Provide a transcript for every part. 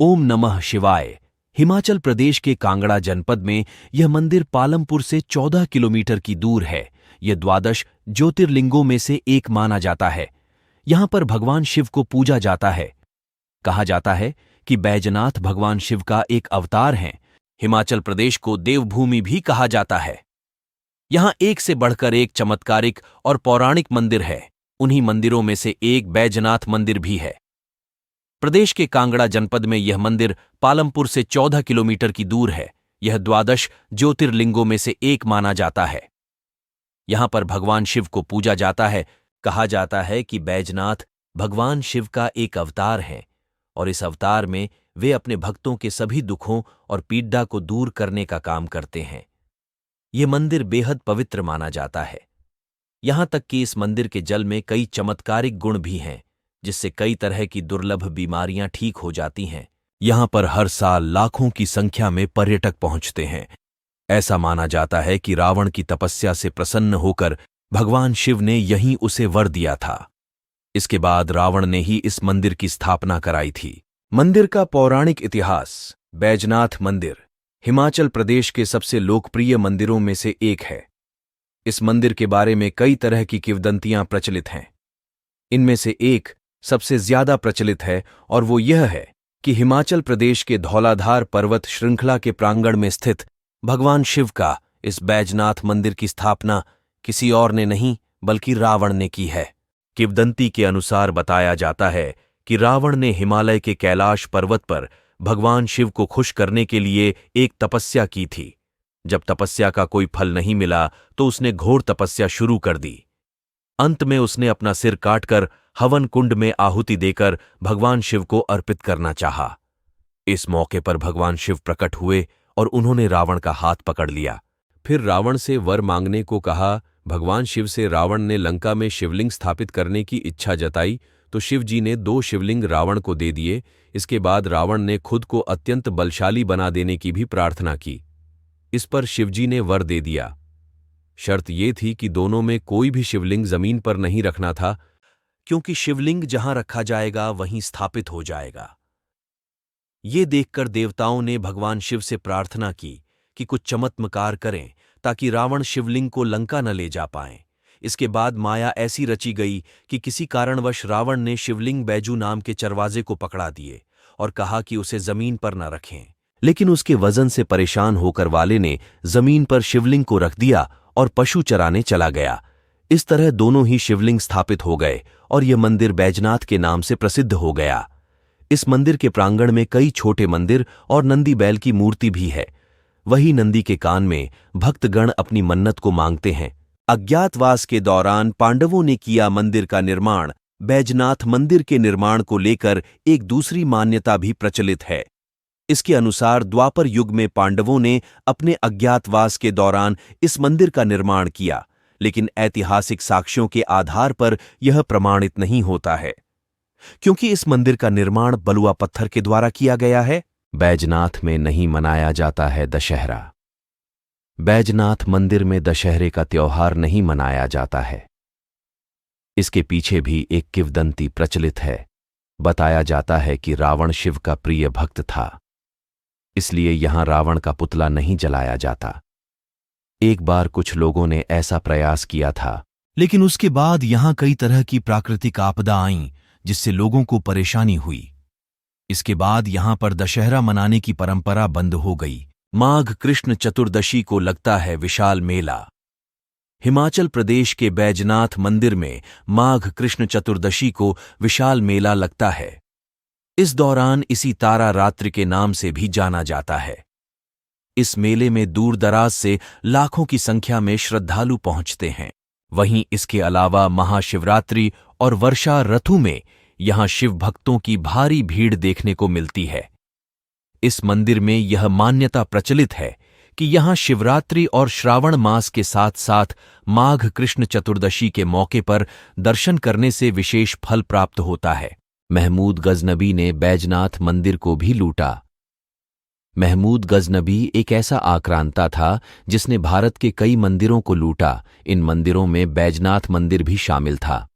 ओम नमः शिवाय। हिमाचल प्रदेश के कांगड़ा जनपद में यह मंदिर पालमपुर से 14 किलोमीटर की दूर है। यह द्वादश ज्योतिर्लिंगों में से एक माना जाता है। यहां पर भगवान शिव को पूजा जाता है। कहा जाता है कि बैजनाथ भगवान शिव का एक अवतार हैं। हिमाचल प्रदेश को देवभूमि भी कहा जाता है। यहां एक से बढ़कर एक चमत्कारिक और पौराणिक मंदिर है। उन्हीं मंदिरों में से एक बैजनाथ मंदिर भी है। प्रदेश के कांगड़ा जनपद में यह मंदिर पालमपुर से 14 किलोमीटर की दूर है। यह द्वादश ज्योतिर्लिंगों में से एक माना जाता है। यहां पर भगवान शिव को पूजा जाता है। कहा जाता है कि बैजनाथ भगवान शिव का एक अवतार है और इस अवतार में वे अपने भक्तों के सभी दुखों और पीड़ा को दूर करने का काम करते हैं। ये मंदिर बेहद पवित्र माना जाता है। यहां तक कि इस मंदिर के जल में कई चमत्कारिक गुण भी हैं, जिससे कई तरह की दुर्लभ बीमारियां ठीक हो जाती हैं। यहां पर हर साल लाखों की संख्या में पर्यटक पहुंचते हैं। ऐसा माना जाता है कि रावण की तपस्या से प्रसन्न होकर भगवान शिव ने यहीं उसे वर दिया था। इसके बाद रावण ने ही इस मंदिर की स्थापना कराई थी। मंदिर का पौराणिक इतिहास। बैजनाथ मंदिर हिमाचल प्रदेश के सबसे लोकप्रिय मंदिरों में से एक है। इस मंदिर के बारे में कई तरह की किंवदंतियां प्रचलित हैं। इनमें से एक सबसे ज्यादा प्रचलित है और वो यह है कि हिमाचल प्रदेश के धौलाधार पर्वत श्रृंखला के प्रांगण में स्थित भगवान शिव का इस बैजनाथ मंदिर की स्थापना किसी और ने नहीं बल्कि रावण ने की है। किंवदंती के अनुसार बताया जाता है कि रावण ने हिमालय के कैलाश पर्वत पर भगवान शिव को खुश करने के लिए एक तपस्या की थी। जब तपस्या का कोई फल नहीं मिला तो उसने घोर तपस्या शुरू कर दी। अंत में उसने अपना सिर काटकर हवन कुंड में आहुति देकर भगवान शिव को अर्पित करना चाहा। इस मौके पर भगवान शिव प्रकट हुए और उन्होंने रावण का हाथ पकड़ लिया। फिर रावण से वर मांगने को कहा। भगवान शिव से रावण ने लंका में शिवलिंग स्थापित करने की इच्छा जताई तो शिव जी ने 2 शिवलिंग रावण को दे दिए। इसके बाद रावण ने खुद को अत्यंत बलशाली बना देने की भी प्रार्थना की। इस पर शिवजी ने वर दे दिया। शर्त यह थी कि दोनों में कोई भी शिवलिंग जमीन पर नहीं रखना था, क्योंकि शिवलिंग जहां रखा जाएगा वहीं स्थापित हो जाएगा। ये देखकर देवताओं ने भगवान शिव से प्रार्थना की कि कुछ चमत्कार करें ताकि रावण शिवलिंग को लंका न ले जा पाए। इसके बाद माया ऐसी रची गई कि किसी कारणवश रावण ने शिवलिंग बैजू नाम के चरवाजे को पकड़ा दिए और कहा कि उसे जमीन पर न रखें। लेकिन उसके वजन से परेशान होकर वाले ने जमीन पर शिवलिंग को रख दिया और पशु चराने चला गया। इस तरह दोनों ही शिवलिंग स्थापित हो गए और यह मंदिर बैजनाथ के नाम से प्रसिद्ध हो गया। इस मंदिर के प्रांगण में कई छोटे मंदिर और नंदी बैल की मूर्ति भी है। वही नंदी के कान में भक्तगण अपनी मन्नत को मांगते हैं। अज्ञातवास के दौरान पांडवों ने किया मंदिर का निर्माण। बैजनाथ मंदिर के निर्माण को लेकर एक दूसरी मान्यता भी प्रचलित है। इसके अनुसार द्वापर युग में पांडवों ने अपने अज्ञातवास के दौरान इस मंदिर का निर्माण किया, लेकिन ऐतिहासिक साक्ष्यों के आधार पर यह प्रमाणित नहीं होता है, क्योंकि इस मंदिर का निर्माण बलुआ पत्थर के द्वारा किया गया है। बैजनाथ में नहीं मनाया जाता है दशहरा। बैजनाथ मंदिर में दशहरे का त्योहार नहीं मनाया जाता है। इसके पीछे भी एक किंवदंती प्रचलित है। बताया जाता है कि रावण शिव का प्रिय भक्त था, इसलिए यहां रावण का पुतला नहीं जलाया जाता। एक बार कुछ लोगों ने ऐसा प्रयास किया था, लेकिन उसके बाद यहां कई तरह की प्राकृतिक आपदा आईं, जिससे लोगों को परेशानी हुई। इसके बाद यहां पर दशहरा मनाने की परंपरा बंद हो गई। माघ कृष्ण चतुर्दशी को लगता है विशाल मेला। हिमाचल प्रदेश के बैजनाथ मंदिर में माघ कृष्ण चतुर्दशी को विशाल मेला लगता है। इस दौरान इसी तारा रात्रि के नाम से भी जाना जाता है। इस मेले में दूर दराज से लाखों की संख्या में श्रद्धालु पहुंचते हैं। वहीं इसके अलावा महाशिवरात्रि और वर्षा ऋतु में यहां शिव भक्तों की भारी भीड़ देखने को मिलती है। इस मंदिर में यह मान्यता प्रचलित है कि यहां शिवरात्रि और श्रावण मास के साथ साथ माघ कृष्ण चतुर्दशी के मौके पर दर्शन करने से विशेष फल प्राप्त होता है। महमूद गजनबी ने बैजनाथ मंदिर को भी लूटा। महमूद गजनबी एक ऐसा आक्रांता था जिसने भारत के कई मंदिरों को लूटा। इन मंदिरों में बैजनाथ मंदिर भी शामिल था।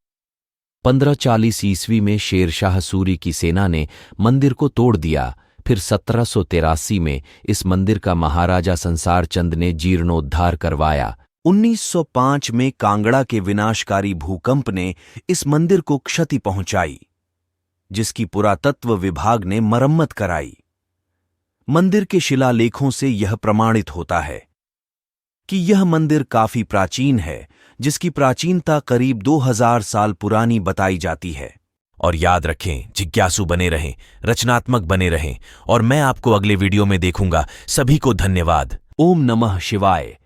1540 ईस्वी में शेर शाह सूरी की सेना ने मंदिर को तोड़ दिया। फिर 1783 में इस मंदिर का महाराजा संसार चंद ने जीर्णोद्धार करवाया। 1905 में कांगड़ा के विनाशकारी भूकंप ने इस मंदिर को क्षति पहुंचाई, जिसकी पुरातत्व विभाग ने मरम्मत कराई। मंदिर के शिलालेखों से यह प्रमाणित होता है कि यह मंदिर काफी प्राचीन है, जिसकी प्राचीनता करीब 2000 साल पुरानी बताई जाती है। और याद रखें, जिज्ञासु बने रहें, रचनात्मक बने रहें, और मैं आपको अगले वीडियो में देखूंगा। सभी को धन्यवाद। ओम नमः शिवाय।